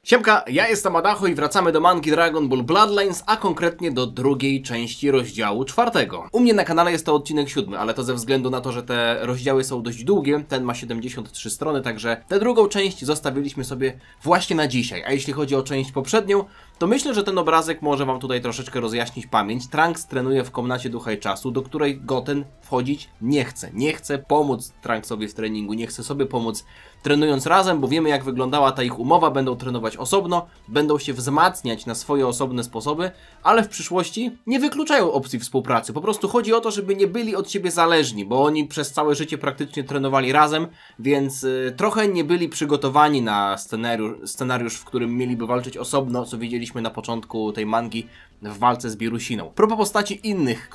Siemka, ja jestem Adacho i wracamy do mangi Dragon Ball Bloodlines, a konkretnie do drugiej części rozdziału 4. U mnie na kanale jest to odcinek 7, ale to ze względu na to, że te rozdziały są dość długie, ten ma 73 strony, także tę drugą część zostawiliśmy sobie właśnie na dzisiaj. A jeśli chodzi o część poprzednią, to myślę, że ten obrazek może wam tutaj troszeczkę rozjaśnić pamięć. Trunks trenuje w komnacie Ducha i Czasu, do której Goten wchodzić nie chce. Nie chce pomóc Trunksowi w treningu, nie chce sobie pomóc trenując razem, bo wiemy jak wyglądała ta ich umowa, będą trenować osobno, będą się wzmacniać na swoje osobne sposoby, ale w przyszłości nie wykluczają opcji współpracy. Po prostu chodzi o to, żeby nie byli od siebie zależni, bo oni przez całe życie praktycznie trenowali razem, więc trochę nie byli przygotowani na scenariusz, w którym mieliby walczyć osobno, co widzieliśmy na początku tej mangi w walce z Birusiną. Propos postaci innych,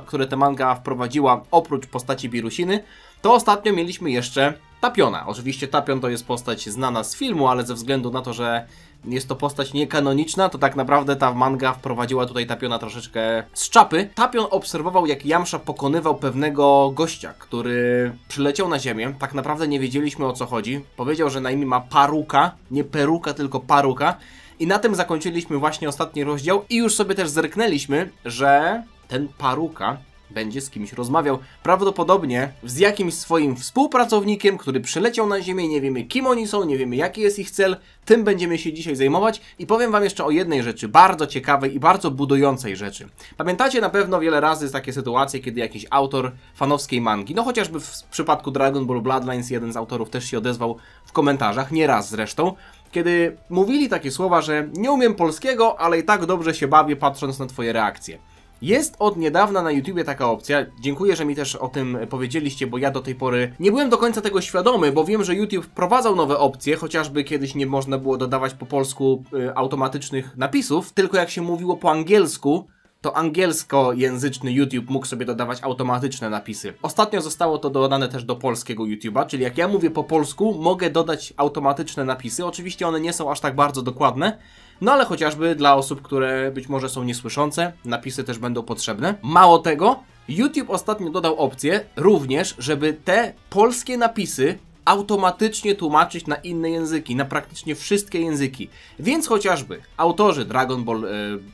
które ta manga wprowadziła oprócz postaci Birusiny, to ostatnio mieliśmy jeszcze Tapiona. Oczywiście Tapion to jest postać znana z filmu, ale ze względu na to, że jest to postać niekanoniczna, to tak naprawdę ta manga wprowadziła tutaj Tapiona troszeczkę z czapy. Tapion obserwował, jak Yamcha pokonywał pewnego gościa, który przyleciał na ziemię. Tak naprawdę nie wiedzieliśmy, o co chodzi. Powiedział, że na imię ma Paruka, nie Peruka, tylko Paruka. I na tym zakończyliśmy właśnie ostatni rozdział i już sobie też zerknęliśmy, że ten Paruka będzie z kimś rozmawiał, prawdopodobnie z jakimś swoim współpracownikiem, który przyleciał na ziemię, nie wiemy kim oni są, nie wiemy jaki jest ich cel, tym będziemy się dzisiaj zajmować i powiem wam jeszcze o jednej rzeczy, bardzo ciekawej i bardzo budującej rzeczy. Pamiętacie na pewno wiele razy takie sytuacje, kiedy jakiś autor fanowskiej mangi, no chociażby w przypadku Dragon Ball Bloodlines jeden z autorów też się odezwał w komentarzach, nie raz zresztą, kiedy mówili takie słowa, że nie umiem polskiego, ale i tak dobrze się bawię patrząc na twoje reakcje. Jest od niedawna na YouTubie taka opcja, dziękuję, że mi też o tym powiedzieliście, bo ja do tej pory nie byłem do końca tego świadomy, bo wiem, że YouTube wprowadzał nowe opcje, chociażby kiedyś nie można było dodawać po polsku automatycznych napisów, tylko jak się mówiło po angielsku, to angielskojęzyczny YouTube mógł sobie dodawać automatyczne napisy. Ostatnio zostało to dodane też do polskiego YouTube'a, czyli jak ja mówię po polsku, mogę dodać automatyczne napisy. Oczywiście one nie są aż tak bardzo dokładne, no ale chociażby dla osób, które być może są niesłyszące, napisy też będą potrzebne. Mało tego, YouTube ostatnio dodał opcję również, żeby te polskie napisy automatycznie tłumaczyć na inne języki, na praktycznie wszystkie języki. Więc chociażby autorzy Dragon Ball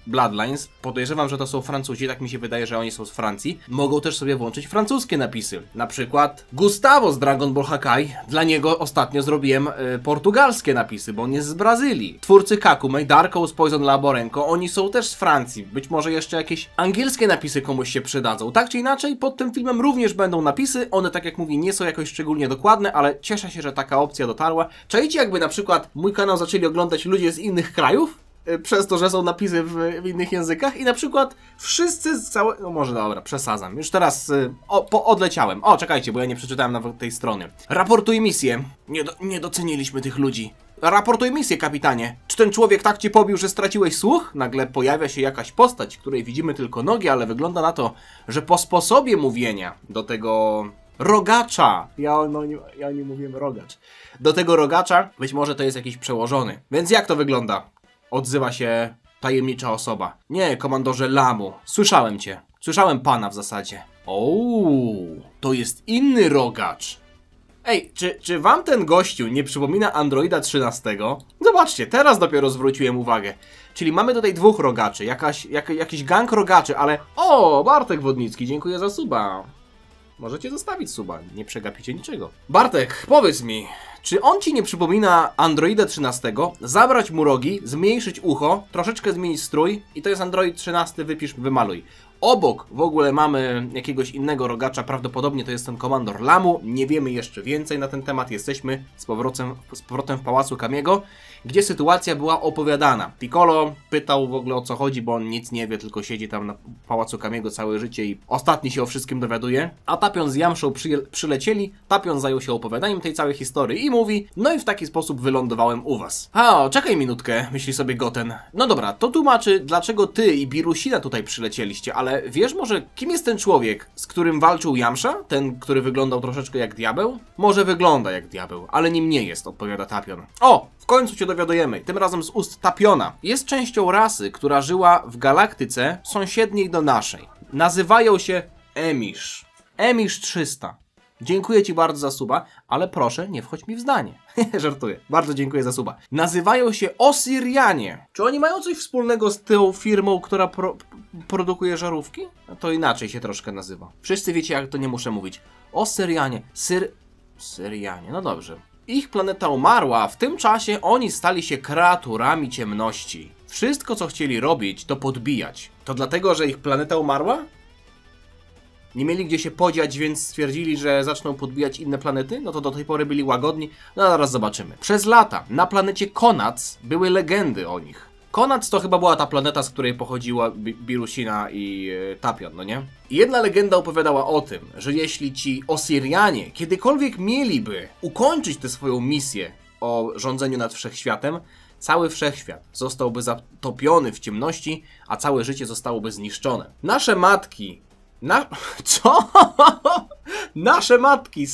Bloodlines, podejrzewam, że to są Francuzi, tak mi się wydaje, że oni są z Francji, mogą też sobie włączyć francuskie napisy. Na przykład Gustavo z Dragon Ball Hakai, dla niego ostatnio zrobiłem portugalskie napisy, bo on jest z Brazylii. Twórcy Kakume, Darko z Poison Laborenko, oni są też z Francji. Być może jeszcze jakieś angielskie napisy komuś się przydadzą. Tak czy inaczej, pod tym filmem również będą napisy, one tak jak mówię nie są jakoś szczególnie dokładne, ale cieszę się, że taka opcja dotarła. Czajcie, jakby na przykład mój kanał zaczęli oglądać ludzie z innych krajów, przez to, że są napisy w innych językach i na przykład wszyscy z całego... No może dobra, przesadzam. Już teraz odleciałem. O, czekajcie, bo ja nie przeczytałem nawet tej strony. Raportuj misję. Nie doceniliśmy tych ludzi. Raportuj misję, kapitanie. Czy ten człowiek tak cię pobił, że straciłeś słuch? Nagle pojawia się jakaś postać, której widzimy tylko nogi, ale wygląda na to, że po sposobie mówienia do tego rogacza. Ja nie mówiłem rogacz. Do tego rogacza być może to jest jakiś przełożony. Więc jak to wygląda? Odzywa się tajemnicza osoba. Nie, komandorze Lamu. Słyszałem cię. Słyszałem pana w zasadzie. Ooo, to jest inny rogacz. Ej, czy wam ten gościu nie przypomina Androida 13? Zobaczcie, teraz dopiero zwróciłem uwagę. Czyli mamy tutaj dwóch rogaczy. Jakiś gang rogaczy, ale... O, Bartek Wodnicki, dziękuję za suba. Możecie zostawić suba, nie przegapicie niczego. Bartek, powiedz mi, czy on ci nie przypomina Androida 13? Zabrać mu rogi, zmniejszyć ucho, troszeczkę zmienić strój i to jest Android 13, wypisz, wymaluj. Obok w ogóle mamy jakiegoś innego rogacza, prawdopodobnie to jest ten komandor Lamu, nie wiemy jeszcze więcej na ten temat, jesteśmy z powrotem w Pałacu Kamiego, gdzie sytuacja była opowiadana. Piccolo pytał w ogóle o co chodzi, bo on nic nie wie, tylko siedzi tam na Pałacu Kamiego całe życie i ostatni się o wszystkim dowiaduje. A Tapion z Yamszą przylecieli, Tapion zajął się opowiadaniem tej całej historii i mówi, no i w taki sposób wylądowałem u was. A, czekaj minutkę, myśli sobie Goten. No dobra, to tłumaczy, dlaczego ty i Birusina tutaj przylecieliście, ale wiesz może, kim jest ten człowiek, z którym walczył Yamcha? Ten, który wyglądał troszeczkę jak diabeł? Może wygląda jak diabeł, ale nim nie jest, odpowiada Tapion. O, w końcu się dowiadujemy, tym razem z ust Tapiona. Jest częścią rasy, która żyła w galaktyce sąsiedniej do naszej. Nazywają się Emish. Emish 300. Dziękuję ci bardzo za suba, ale proszę nie wchodź mi w zdanie. Żartuję. Bardzo dziękuję za suba. Nazywają się Osirianie. Czy oni mają coś wspólnego z tą firmą, która produkuje żarówki? No to inaczej się troszkę nazywa. Wszyscy wiecie, jak to nie muszę mówić. Osirianie. Syrianie. No dobrze. Ich planeta umarła, a w tym czasie oni stali się kreaturami ciemności. Wszystko, co chcieli robić, to podbijać. To dlatego, że ich planeta umarła? Nie mieli gdzie się podziać, więc stwierdzili, że zaczną podbijać inne planety? No to do tej pory byli łagodni. No zaraz zobaczymy. Przez lata na planecie Konac były legendy o nich. Konac to chyba była ta planeta, z której pochodziła Birusina i Tapion, no nie? I jedna legenda opowiadała o tym, że jeśli ci Osirianie kiedykolwiek mieliby ukończyć tę swoją misję o rządzeniu nad wszechświatem, cały wszechświat zostałby zatopiony w ciemności, a całe życie zostałoby zniszczone. Nasze matki... Co? Nasze matki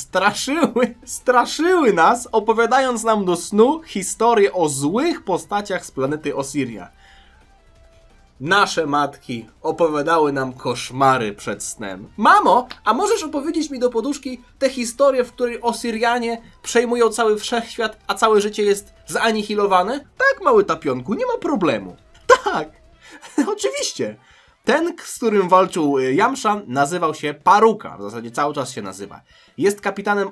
straszyły nas, opowiadając nam do snu historię o złych postaciach z planety Osiria. Nasze matki opowiadały nam koszmary przed snem. Mamo, a możesz opowiedzieć mi do poduszki tę historię, w której Osirianie przejmują cały wszechświat, a całe życie jest zanihilowane? Tak, mały Tapionku, nie ma problemu. Tak, oczywiście. Ten, z którym walczył Yamcha, nazywał się Paruka. W zasadzie cały czas się nazywa. Jest kapitanem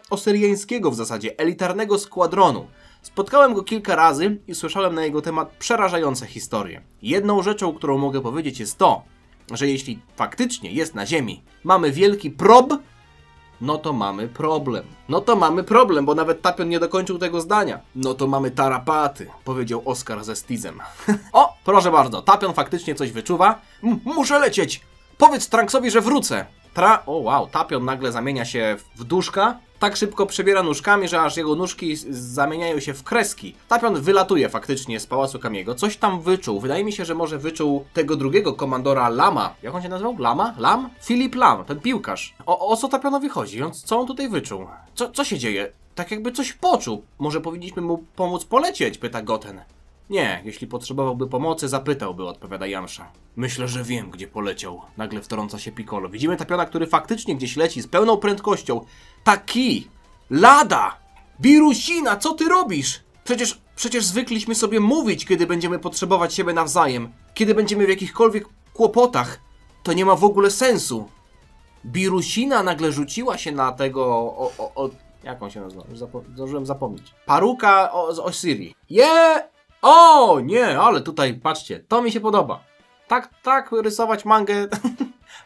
osyriańskiego w zasadzie elitarnego składronu. Spotkałem go kilka razy i słyszałem na jego temat przerażające historie. Jedną rzeczą, którą mogę powiedzieć, jest to, że jeśli faktycznie jest na Ziemi, mamy wielki no to mamy problem. No to mamy problem, bo nawet Tapion nie dokończył tego zdania. No to mamy tarapaty, powiedział Oskar ze Stizem. O, proszę bardzo, Tapion faktycznie coś wyczuwa. Muszę lecieć! Powiedz Trunksowi, że wrócę! O wow, Tapion nagle zamienia się w duszka. Tak szybko przebiera nóżkami, że aż jego nóżki zamieniają się w kreski. Tapion wylatuje faktycznie z Pałacu Kamiego. Coś tam wyczuł. Wydaje mi się, że może wyczuł tego drugiego komandora Lama. Jak on się nazywał? Lam? Filip Lam, ten piłkarz. O co Tapionowi chodzi? Co on tutaj wyczuł? Co się dzieje? Tak jakby coś poczuł. Może powinniśmy mu pomóc polecieć, pyta Goten. Nie, jeśli potrzebowałby pomocy, zapytałby, odpowiada Yamcha. Myślę, że wiem, gdzie poleciał. Nagle wtrąca się Piccolo. Widzimy Tapiona, który faktycznie gdzieś leci z pełną prędkością. Taki! Lada! Birusina, co ty robisz? Przecież zwykliśmy sobie mówić, kiedy będziemy potrzebować siebie nawzajem. Kiedy będziemy w jakichkolwiek kłopotach. To nie ma w ogóle sensu. Birusina nagle rzuciła się na tego... Jak on się nazywa? Już zdążyłem zapomnieć. Paruka z Osirii. O, nie, ale tutaj, patrzcie, to mi się podoba. Tak rysować mangę...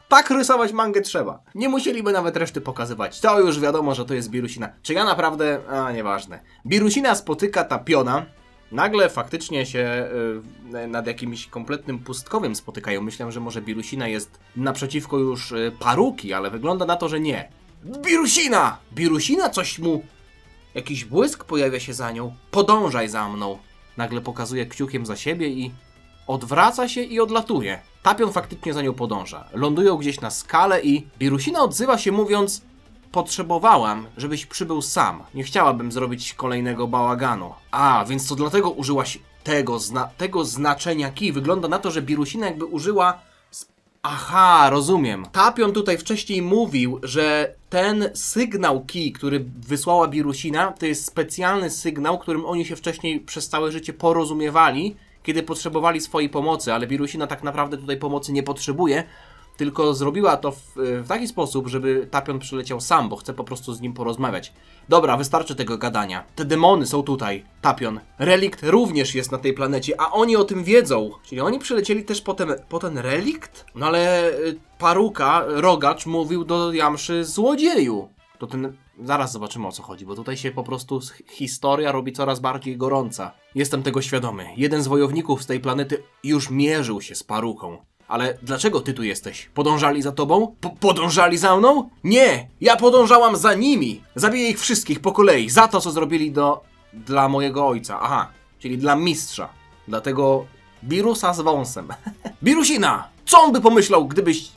tak rysować mangę trzeba. Nie musieliby nawet reszty pokazywać. To już wiadomo, że to jest Birusina. Czy ja naprawdę... nieważne. Birusina spotyka Tapiona. Nagle faktycznie się nad jakimś kompletnym pustkowiem spotykają. Myślę, że może Birusina jest naprzeciwko już Paruki, ale wygląda na to, że nie. Birusina! Birusina coś mu... Jakiś błysk pojawia się za nią. Podążaj za mną. Nagle pokazuje kciukiem za siebie i odwraca się i odlatuje. Tapion faktycznie za nią podąża. Lądują gdzieś na skale i Birusina odzywa się mówiąc: potrzebowałam, żebyś przybył sam. Nie chciałabym zrobić kolejnego bałaganu. Więc to dlatego użyłaś tego znaczenia ki. Wygląda na to, że Birusina jakby użyła... Aha, rozumiem. Tapion tutaj wcześniej mówił, że ten sygnał ki, który wysłała Birusina, to jest specjalny sygnał, którym oni się wcześniej przez całe życie porozumiewali, kiedy potrzebowali swojej pomocy, ale Birusina tak naprawdę tutaj pomocy nie potrzebuje, tylko zrobiła to w taki sposób, żeby Tapion przyleciał sam, bo chce po prostu z nim porozmawiać. Dobra, wystarczy tego gadania. Te demony są tutaj, Tapion. Relikt również jest na tej planecie, a oni o tym wiedzą. Czyli oni przylecieli też po ten relikt? No ale Paruka, Rogacz, mówił do Yamszy złodzieju. To ten... Zaraz zobaczymy, o co chodzi, bo tutaj się po prostu historia robi coraz bardziej gorąca. Jestem tego świadomy. Jeden z wojowników z tej planety już mierzył się z Paruką. Ale dlaczego ty tu jesteś? Podążali za tobą? Podążali za mną? Nie! Ja podążałam za nimi! Zabiję ich wszystkich po kolei za to, co zrobili dla mojego ojca. Aha, czyli dla mistrza. Dla tego Birusa z wąsem. Birusina! Co on by pomyślał,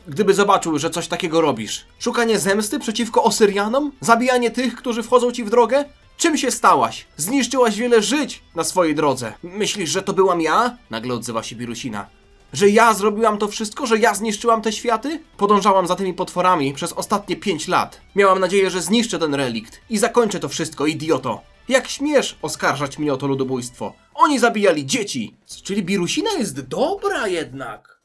gdyby zobaczył, że coś takiego robisz? Szukanie zemsty przeciwko Osyrianom? Zabijanie tych, którzy wchodzą ci w drogę? Czym się stałaś? Zniszczyłaś wiele żyć na swojej drodze. Myślisz, że to byłam ja? Nagle odzywa się Birusina. Że ja zrobiłam to wszystko? Że ja zniszczyłam te światy? Podążałam za tymi potworami przez ostatnie 5 lat. Miałam nadzieję, że zniszczę ten relikt i zakończę to wszystko, idioto. Jak śmiesz oskarżać mnie o to ludobójstwo? Oni zabijali dzieci! Czyli Birusina jest dobra jednak.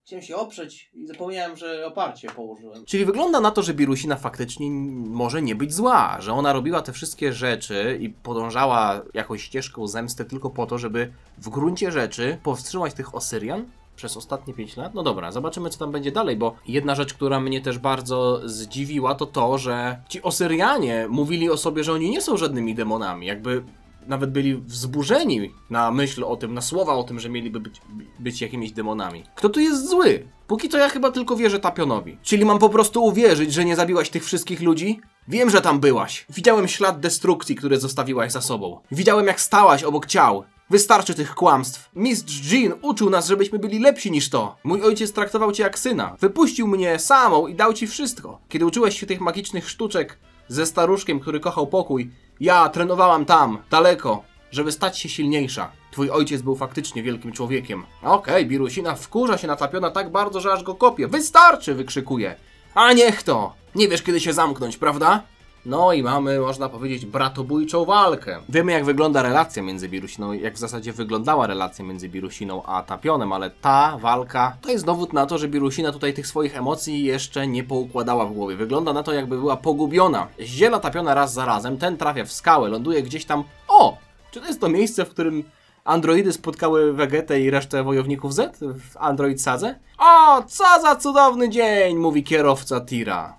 Chciałem się oprzeć i zapomniałem, że oparcie położyłem. Czyli wygląda na to, że Birusina faktycznie może nie być zła, że ona robiła te wszystkie rzeczy i podążała jakąś ścieżką zemsty tylko po to, żeby w gruncie rzeczy powstrzymać tych Osyrian przez ostatnie 5 lat. No dobra, zobaczymy, co tam będzie dalej, bo jedna rzecz, która mnie też bardzo zdziwiła, to to, że ci Osyrianie mówili o sobie, że oni nie są żadnymi demonami, jakby nawet byli wzburzeni na myśl o tym, na słowa o tym, że mieliby być jakimiś demonami. Kto tu jest zły? Póki co ja chyba tylko wierzę Tapionowi. Czyli mam po prostu uwierzyć, że nie zabiłaś tych wszystkich ludzi? Wiem, że tam byłaś. Widziałem ślad destrukcji, który zostawiłaś za sobą. Widziałem, jak stałaś obok ciał. Wystarczy tych kłamstw. Mistrz Jean uczył nas, żebyśmy byli lepsi niż to. Mój ojciec traktował cię jak syna. Wypuścił mnie samą i dał ci wszystko. Kiedy uczyłeś się tych magicznych sztuczek ze staruszkiem, który kochał pokój, ja trenowałam tam, daleko, żeby stać się silniejsza. Twój ojciec był faktycznie wielkim człowiekiem. Okej, Birusina wkurza się natapiona tak bardzo, że aż go kopie. Wystarczy, wykrzykuje. A niech to! Nie wiesz, kiedy się zamknąć, prawda? No i mamy, można powiedzieć, bratobójczą walkę. Wiemy, jak wygląda relacja między Birusiną, jak w zasadzie wyglądała relacja między Birusiną a Tapionem, ale ta walka to jest dowód na to, że Birusina tutaj tych swoich emocji jeszcze nie poukładała w głowie. Wygląda na to, jakby była pogubiona. Zdziela Tapiona raz za razem, ten trafia w skałę, ląduje gdzieś tam... O! Czy to jest to miejsce, w którym androidy spotkały Vegetę i resztę wojowników Z w Android Sadze? O, co za cudowny dzień, mówi kierowca tira.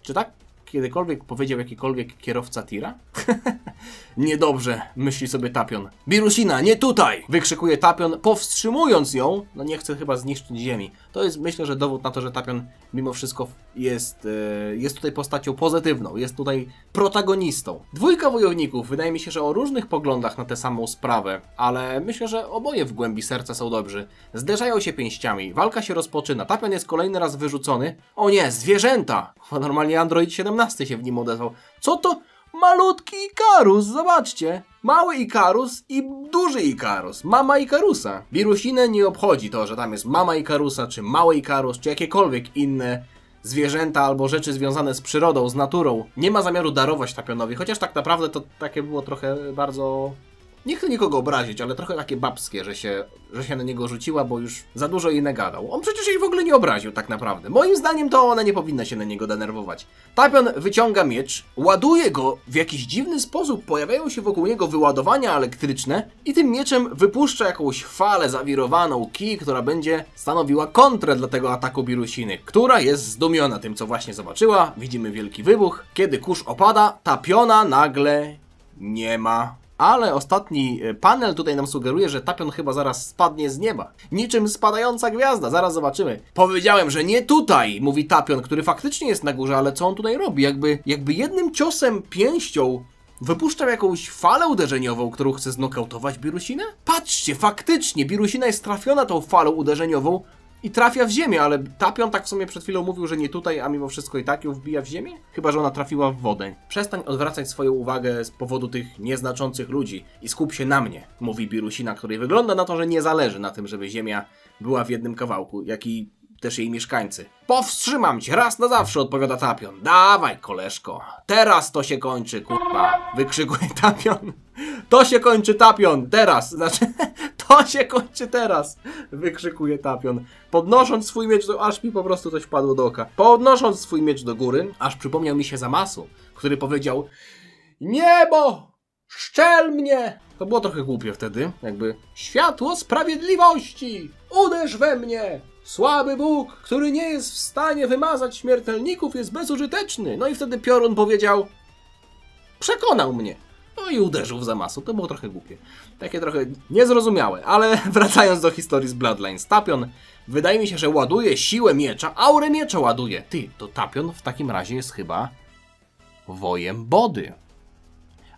Czy tak kiedykolwiek powiedział jakikolwiek kierowca tira? Niedobrze, myśli sobie Tapion. Birusina, nie tutaj! Wykrzykuje Tapion, powstrzymując ją. No nie chce chyba zniszczyć ziemi. To jest, myślę, że dowód na to, że Tapion mimo wszystko jest tutaj postacią pozytywną. Jest tutaj protagonistą. Dwójka wojowników, wydaje mi się, że o różnych poglądach na tę samą sprawę, ale myślę, że oboje w głębi serca są dobrzy. Zderzają się pięściami, walka się rozpoczyna. Tapion jest kolejny raz wyrzucony. O nie, zwierzęta! Normalnie Android 17 się w nim odezwał. Co to? Malutki Ikarus, zobaczcie. Mały Ikarus i duży Ikarus. Mama Ikarusa. Birusinę nie obchodzi to, że tam jest mama Ikarusa, czy mały Ikarus, czy jakiekolwiek inne zwierzęta albo rzeczy związane z przyrodą, z naturą. Nie ma zamiaru darować Tapionowi, chociaż tak naprawdę to takie było trochę bardzo... Nie chcę nikogo obrazić, ale trochę takie babskie, że się na niego rzuciła, bo już za dużo jej nagadał. On przecież jej w ogóle nie obraził tak naprawdę. Moim zdaniem to ona nie powinna się na niego denerwować. Tapion wyciąga miecz, ładuje go w jakiś dziwny sposób, pojawiają się wokół niego wyładowania elektryczne i tym mieczem wypuszcza jakąś falę zawirowaną ki, która będzie stanowiła kontrę dla tego ataku Birusiny, która jest zdumiona tym, co właśnie zobaczyła. Widzimy wielki wybuch. Kiedy kurz opada, Tapiona nagle nie ma. Ale ostatni panel tutaj nam sugeruje, że Tapion chyba zaraz spadnie z nieba. Niczym spadająca gwiazda, zaraz zobaczymy. Powiedziałem, że nie tutaj, mówi Tapion, który faktycznie jest na górze, ale co on tutaj robi? Jakby jednym ciosem pięścią wypuszczał jakąś falę uderzeniową, którą chce znokautować Birusinę? Patrzcie, faktycznie, Birusina jest trafiona tą falą uderzeniową i trafia w ziemię, ale Tapion tak w sumie przed chwilą mówił, że nie tutaj, a mimo wszystko i tak ją wbija w ziemię? Chyba że ona trafiła w wodę. Przestań odwracać swoją uwagę z powodu tych nieznaczących ludzi i skup się na mnie, mówi Birusina, której wygląda na to, że nie zależy na tym, żeby ziemia była w jednym kawałku, jak i też jej mieszkańcy. Powstrzymam cię raz na zawsze, odpowiada Tapion. Dawaj, koleżko, teraz to się kończy, kurwa, wykrzykuje Tapion. To się kończy, Tapion, teraz, znaczy... To się kończy teraz! Wykrzykuje Tapion. Podnosząc swój miecz aż mi po prostu coś wpadło do oka. Podnosząc swój miecz do góry, aż przypomniał mi się Zamasu, który powiedział: niebo! Szczel mnie! To było trochę głupie wtedy, jakby światło sprawiedliwości! Uderz we mnie! Słaby Bóg, który nie jest w stanie wymazać śmiertelników, jest bezużyteczny! No i wtedy Piorun powiedział: przekonał mnie! No i uderzył w Zamasu. To było trochę głupie. Takie trochę niezrozumiałe. Ale wracając do historii z Bloodlines. Tapion, wydaje mi się, że ładuje siłę miecza. Aurę miecza ładuje. Ty, to Tapion w takim razie jest chyba wojem Body.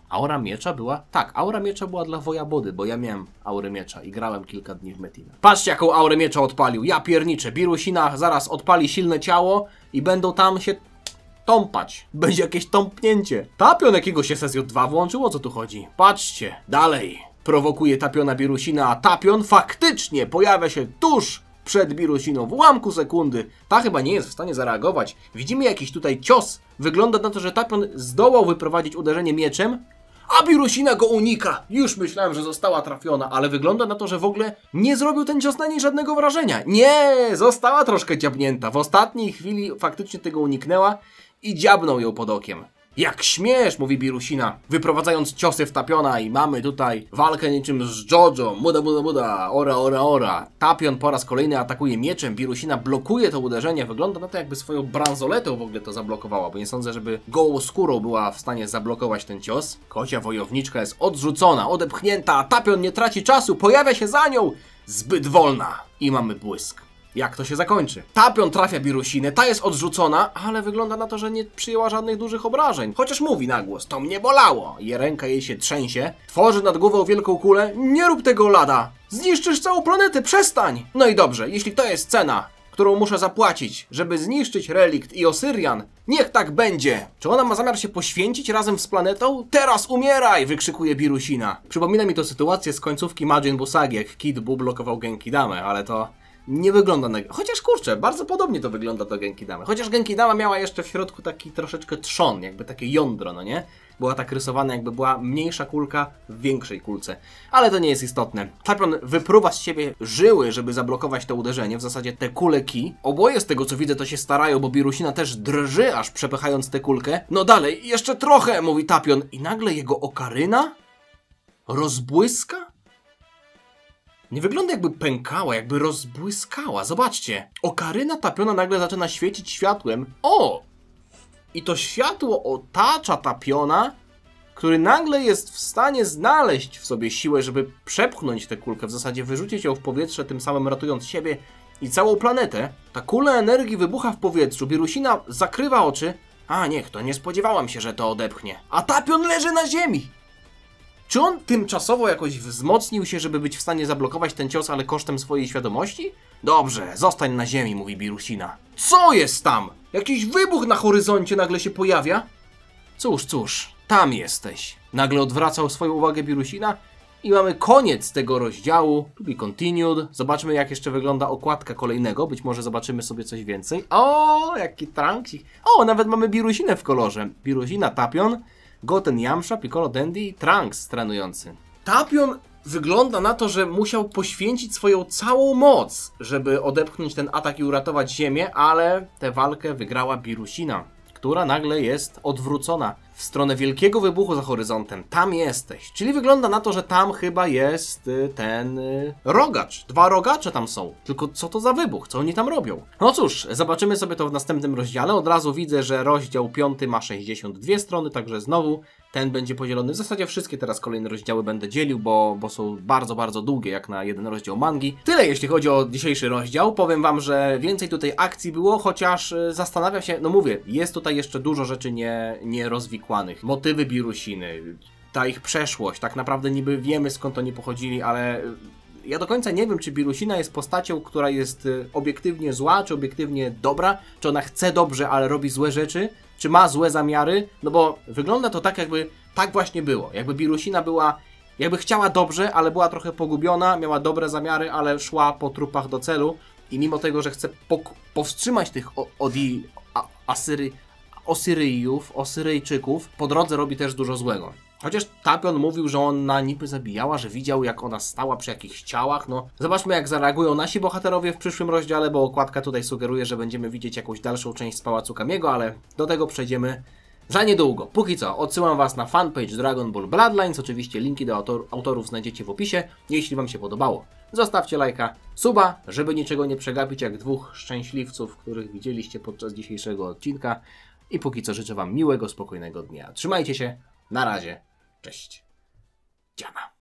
Aura miecza była... Tak, aura miecza była dla woja Body, bo ja miałem aurę miecza i grałem kilka dni w Metina. Patrzcie, jaką aurę miecza odpalił. Ja pierniczę. Birusina zaraz odpali silne ciało i będą tam się... tąpać. Będzie jakieś tąpnięcie. Tapion jakiegoś SSJ2 włączył, o co tu chodzi? Patrzcie, dalej. prowokuje Tapiona Birusina, a Tapion faktycznie pojawia się tuż przed Birusiną w ułamku sekundy. Ta chyba nie jest w stanie zareagować. Widzimy jakiś tutaj cios. Wygląda na to, że Tapion zdołał wyprowadzić uderzenie mieczem, a Birusina go unika. Już myślałem, że została trafiona, ale wygląda na to, że w ogóle nie zrobił ten cios na niej żadnego wrażenia. Nie, została troszkę dziabnięta. W ostatniej chwili faktycznie tego uniknęła i dziabnął ją pod okiem. Jak śmiesz, mówi Birusina, wyprowadzając ciosy w Tapiona i mamy tutaj walkę niczym z JoJo, muda, ora. Tapion po raz kolejny atakuje mieczem, Birusina blokuje to uderzenie, wygląda na to jakby swoją bransoletą w ogóle to zablokowała, bo nie sądzę, żeby gołą skórą była w stanie zablokować ten cios. Kocia wojowniczka jest odrzucona, odepchnięta, a Tapion nie traci czasu, pojawia się za nią, zbyt wolna i mamy błysk. Jak to się zakończy? Tapion trafia Birusinę, ta jest odrzucona, ale wygląda na to, że nie przyjęła żadnych dużych obrażeń. Chociaż mówi na głos, to mnie bolało. Ręka jej się trzęsie, tworzy nad głową wielką kulę. Nie rób tego, lada! Zniszczysz całą planetę, przestań! No i dobrze, jeśli to jest cena, którą muszę zapłacić, żeby zniszczyć relikt i Osyrian, niech tak będzie! Czy ona ma zamiar się poświęcić razem z planetą? Teraz umieraj! Wykrzykuje Birusina. Przypomina mi to sytuację z końcówki Majin Buu Sagi, jak Kid Buu blokował Genkidamę, ale to nie wygląda na... Chociaż kurczę, bardzo podobnie to wygląda do Genkidamy. Chociaż Genkidama miała jeszcze w środku taki troszeczkę trzon, jakby takie jądro, no nie? Była tak rysowana, jakby była mniejsza kulka w większej kulce. Ale to nie jest istotne. Tapion wypruwa z siebie żyły, żeby zablokować to uderzenie, w zasadzie te kule ki. Oboje z tego co widzę to się starają, bo Birusina też drży, aż przepychając tę kulkę. No dalej, jeszcze trochę, mówi Tapion. I nagle jego okaryna rozbłyska? Nie wygląda jakby pękała, jakby rozbłyskała. Zobaczcie. Okaryna Tapiona nagle zaczyna świecić światłem. O! I to światło otacza Tapiona, który nagle jest w stanie znaleźć w sobie siłę, żeby przepchnąć tę kulkę, w zasadzie wyrzucić ją w powietrze, tym samym ratując siebie i całą planetę. Ta kula energii wybucha w powietrzu, Birusina zakrywa oczy. A niech to, nie spodziewałam się, że to odepchnie. A Tapion leży na ziemi! Czy on tymczasowo jakoś wzmocnił się, żeby być w stanie zablokować ten cios, ale kosztem swojej świadomości? Dobrze, zostań na ziemi, mówi Birusina. Co jest tam? Jakiś wybuch na horyzoncie nagle się pojawia? Cóż, tam jesteś. Nagle odwracał swoją uwagę Birusina i mamy koniec tego rozdziału. To be continued. Zobaczmy, jak jeszcze wygląda okładka kolejnego. Być może zobaczymy sobie coś więcej. O, jaki Trunksik. O, nawet mamy Birusinę w kolorze. Birusina, Tapion, Goten, Yamcha, Piccolo, Dandy i Trunks trenujący. Tapion wygląda na to, że musiał poświęcić swoją całą moc, żeby odepchnąć ten atak i uratować Ziemię, ale tę walkę wygrała Birusina, która nagle jest odwrócona w stronę wielkiego wybuchu za horyzontem. Tam jesteś. Czyli wygląda na to, że tam chyba jest ten rogacz. 2 rogacze tam są. Tylko co to za wybuch? Co oni tam robią? No cóż, zobaczymy sobie to w następnym rozdziale. Od razu widzę, że rozdział 5 ma 62 strony, także znowu ten będzie podzielony. W zasadzie wszystkie teraz kolejne rozdziały będę dzielił, bo są bardzo, bardzo długie, jak na jeden rozdział mangi. Tyle jeśli chodzi o dzisiejszy rozdział. Powiem wam, że więcej tutaj akcji było, chociaż zastanawiam się, no mówię, jest tutaj jeszcze dużo rzeczy nierozwikłanych. Motywy Birusiny, ta ich przeszłość, tak naprawdę niby wiemy skąd oni pochodzili, ale ja do końca nie wiem, czy Birusina jest postacią, która jest obiektywnie zła, czy obiektywnie dobra, czy ona chce dobrze, ale robi złe rzeczy, czy ma złe zamiary, no bo wygląda to tak, jakby tak właśnie było. Jakby Birusina była, jakby chciała dobrze, ale była trochę pogubiona, miała dobre zamiary, ale szła po trupach do celu i mimo tego, że chce powstrzymać tych Osyryjczyków, po drodze robi też dużo złego. Chociaż Tapion mówił, że ona niby zabijała, że widział, jak ona stała przy jakichś ciałach. No, zobaczmy, jak zareagują nasi bohaterowie w przyszłym rozdziale, bo okładka tutaj sugeruje, że będziemy widzieć jakąś dalszą część z Pałacu Kamiego, ale do tego przejdziemy za niedługo. Póki co, odsyłam was na fanpage Dragon Ball Bloodlines. Oczywiście linki do autorów znajdziecie w opisie. Jeśli wam się podobało, zostawcie lajka, suba, żeby niczego nie przegapić, jak 2 szczęśliwców, których widzieliście podczas dzisiejszego odcinka. I póki co życzę wam miłego, spokojnego dnia. Trzymajcie się, na razie, cześć. Dziana.